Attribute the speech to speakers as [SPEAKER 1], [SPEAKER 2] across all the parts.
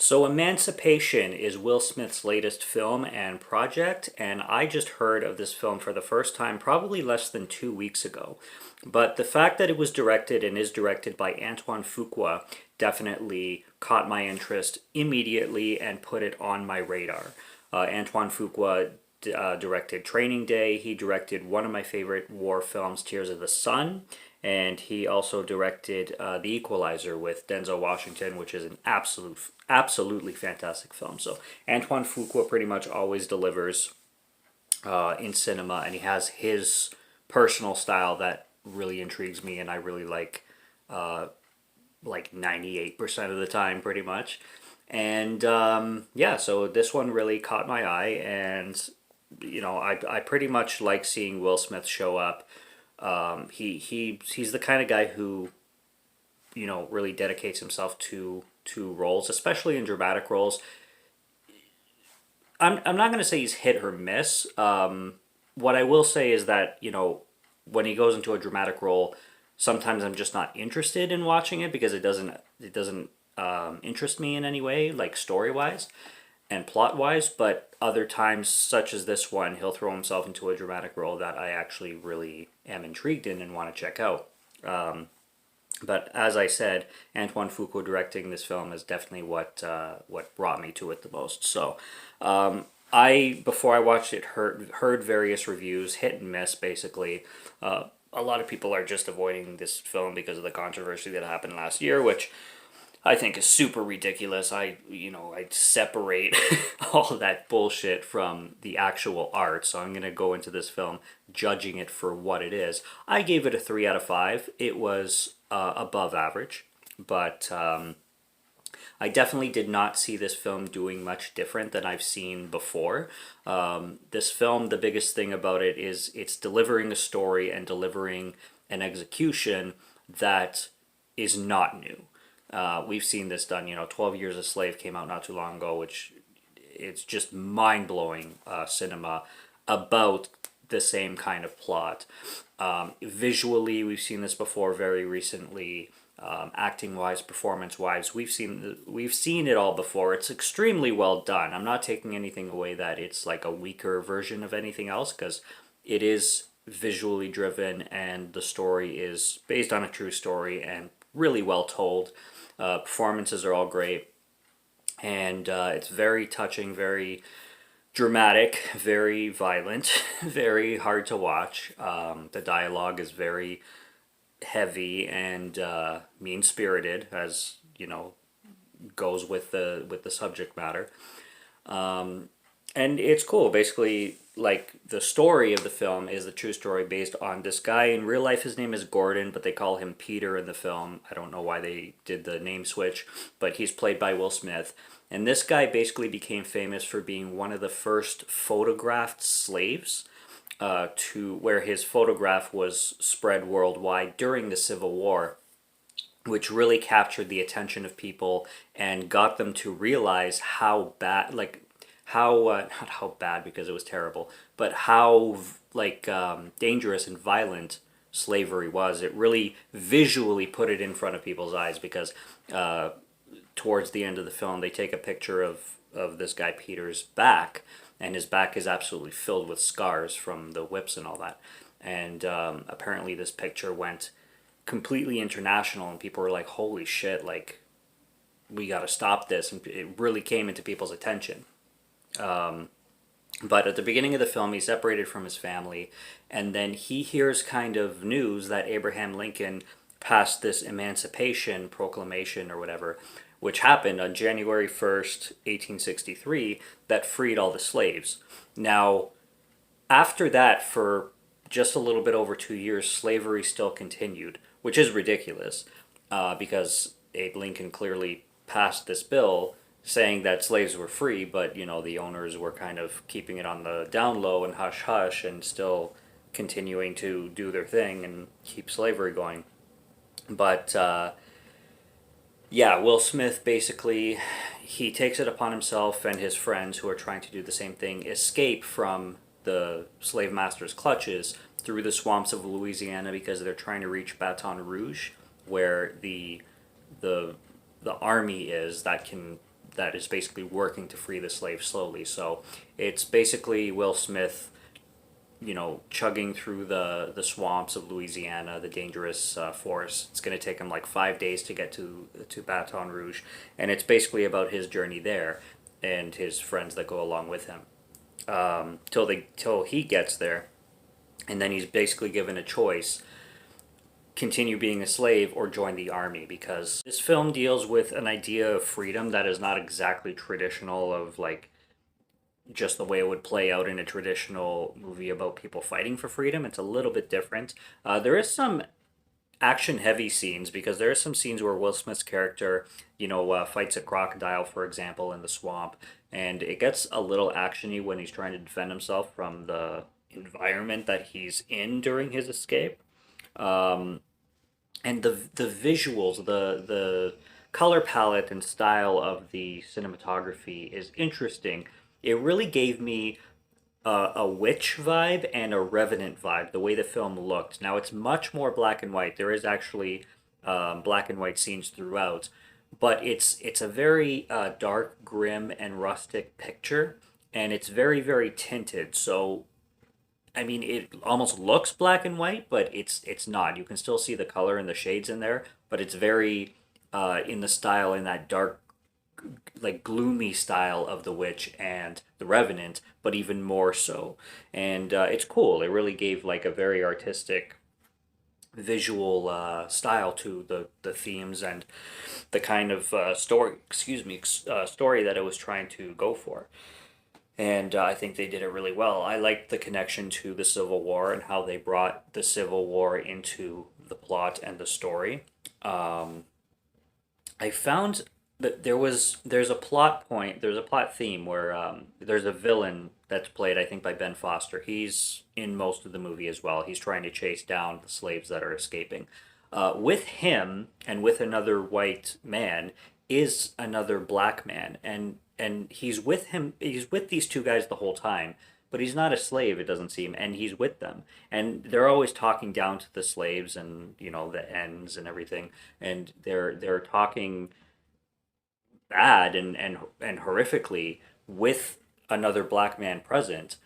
[SPEAKER 1] So, Emancipation is Will Smith's latest film and project, and I just heard of this film for the first time probably less than 2 weeks ago. But the fact that it was directed and is directed by Antoine Fuqua definitely caught my interest immediately and put it on my radar. Antoine Fuqua directed Training Day. He directed one of my favorite war films, Tears of the Sun, and he also directed The Equalizer with Denzel Washington, which is an absolutely fantastic film. So Antoine Fuqua pretty much always delivers in cinema, and he has his personal style that really intrigues me, and I really like 98% of the time, pretty much. And yeah, so this one really caught my eye, and I pretty much like seeing Will Smith show up. He's the kind of guy who really dedicates himself to roles, especially in dramatic roles. I'm not gonna say he's hit or miss. What I will say is that when he goes into a dramatic role, sometimes I'm just not interested in watching it because it doesn't interest me in any way, like story wise and plot wise. But other times, such as this one, he'll throw himself into a dramatic role that I actually really am intrigued in and want to check out. But as I said, Antoine Fuqua directing this film is definitely what brought me to it the most. So, I before I watched it heard various reviews, hit and miss basically. A lot of people are just avoiding this film because of the controversy that happened last year, which I think is super ridiculous. I'd separate all of that bullshit from the actual art. So I'm going to go into this film judging it for what it is. I gave it a 3 out of 5. It was above average, but I definitely did not see this film doing much different than I've seen before. This film, the biggest thing about it is it's delivering a story and delivering an execution that is not new. We've seen this done. 12 Years a Slave came out not too long ago, which it's just mind-blowing cinema about the same kind of plot. Visually, we've seen this before very recently. Acting-wise, performance-wise, we've seen it all before. It's extremely well done. I'm not taking anything away that it's like a weaker version of anything else, because it is visually driven and the story is based on a true story and really well told. Performances are all great, and it's very touching, very dramatic, very violent, very hard to watch. The dialogue is very heavy and mean spirited, as goes with the subject matter. And it's cool. Basically, like, the story of the film is the true story based on this guy. In real life, his name is Gordon, but they call him Peter in the film. I don't know why they did the name switch, but he's played by Will Smith. And this guy basically became famous for being one of the first photographed slaves, to where his photograph was spread worldwide during the Civil War, which really captured the attention of people and got them to realize how bad, like, how not how bad because it was terrible, but how dangerous and violent slavery was. It really visually put it in front of people's eyes, because towards the end of the film they take a picture of this guy Peter's back, and his back is absolutely filled with scars from the whips and all that. And apparently this picture went completely international, and people were like, holy shit, like, we gotta stop this. And it really came into people's attention. But at the beginning of the film, he's separated from his family, and then he hears kind of news that Abraham Lincoln passed this Emancipation Proclamation or whatever, which happened on January 1st, 1863, that freed all the slaves. Now, after that, for just a little bit over 2 years, slavery still continued, which is ridiculous, because Abe Lincoln clearly passed this bill saying that slaves were free, but the owners were kind of keeping it on the down low and hush hush, and still continuing to do their thing and keep slavery going. But yeah, Will Smith basically, he takes it upon himself and his friends, who are trying to do the same thing, escape from the slave master's clutches through the swamps of Louisiana, because they're trying to reach Baton Rouge, where the army is that can that is basically working to free the slaves slowly. So it's basically Will Smith, chugging through the swamps of Louisiana, the dangerous forest. It's going to take him like 5 days to get to Baton Rouge, and it's basically about his journey there and his friends that go along with him, till he gets there, and then he's basically given a choice: continue being a slave or join the army, because this film deals with an idea of freedom that is not exactly traditional of like just the way it would play out in a traditional movie about people fighting for freedom. It's a little bit different. There is some action heavy scenes, because there are some scenes where Will Smith's character, fights a crocodile, for example, in the swamp, and it gets a little actiony when he's trying to defend himself from the environment that he's in during his escape. Um, and the visuals, the color palette and style of the cinematography is interesting. It really gave me a witch vibe and a revenant vibe, the way the film looked. Now it's much more black and white. There is actually black and white scenes throughout, but it's a very dark, grim, and rustic picture, and it's very very tinted. So I mean, it almost looks black and white, but it's not. You can still see the color and the shades in there, but it's very in the style, in that dark, like gloomy style of The Witch and The Revenant, but even more so. And it's cool. It really gave like a very artistic visual style to the themes and the kind of story that it was trying to go for. And I think they did it really well. I liked the connection to the Civil War and how they brought the Civil War into the plot and the story. Um, I found that there's a plot theme where there's a villain that's played, I think, by Ben Foster. He's in most of the movie as well. He's trying to chase down the slaves that are escaping. With him and with another white man is another black man, and he's with him. He's with these two guys the whole time, but he's not a slave. It doesn't seem, and he's with them, and they're always talking down to the slaves and the ends and everything, and they're talking bad and horrifically with another black man present,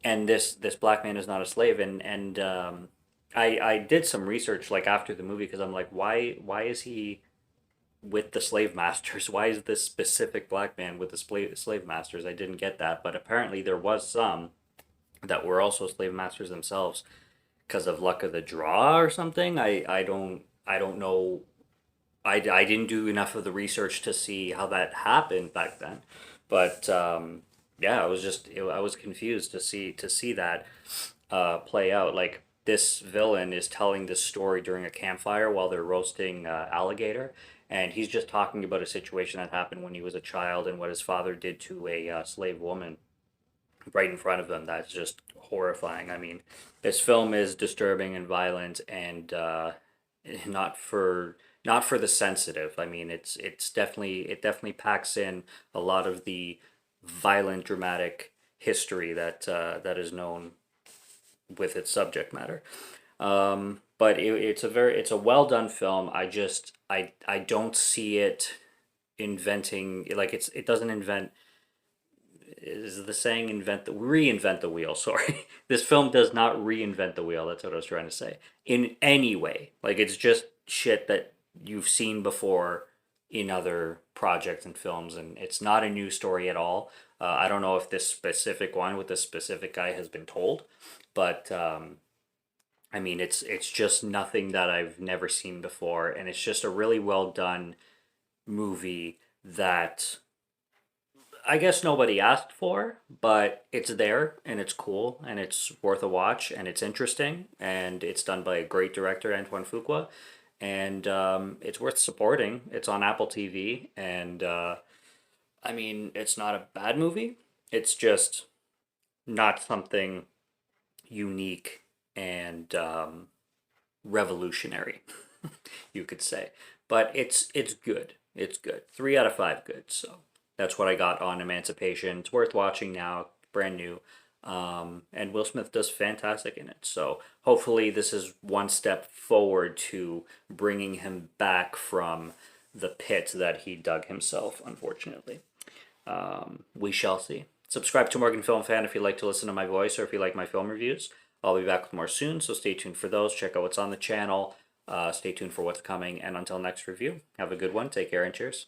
[SPEAKER 1] and this black man is not a slave. And I did some research like after the movie, because I'm like, why is he with the slave masters? Why is this specific black man with the slave masters? I didn't get that, but apparently there was some that were also slave masters themselves, because of luck of the draw or something. I don't know. I didn't do enough of the research to see how that happened back then, but yeah, I was confused to see that play out. Like, this villain is telling this story during a campfire while they're roasting alligator, and he's just talking about a situation that happened when he was a child and what his father did to a slave woman right in front of them. That's just horrifying. I mean, this film is disturbing and violent, and not for the sensitive. I mean, it definitely packs in a lot of the violent, dramatic history that is known with its subject matter. But it's a well done film. I don't see it inventing, like, it doesn't invent, is the saying reinvent the wheel. Sorry. This film does not reinvent the wheel. That's what I was trying to say. In any way. Like, it's just shit that you've seen before in other projects and films, and it's not a new story at all. I don't know if this specific one with this specific guy has been told, but I mean, it's just nothing that I've never seen before, and it's just a really well done movie that I guess nobody asked for, but it's there and it's cool and it's worth a watch and it's interesting, and it's done by a great director, Antoine Fuqua, and it's worth supporting. It's on Apple TV, and I mean, it's not a bad movie. It's just not something unique and revolutionary, you could say. But it's good. It's good. 3 out of 5 good. So that's what I got on Emancipation. It's worth watching now. Brand new. And Will Smith does fantastic in it. So hopefully this is one step forward to bringing him back from the pit that he dug himself, unfortunately. We shall see. Subscribe to Morgan Film Fan if you like to listen to my voice or if you like my film reviews. I'll be back with more soon, so stay tuned for those. Check out what's on the channel. Stay tuned for what's coming, and until next review, have a good one. Take care and cheers.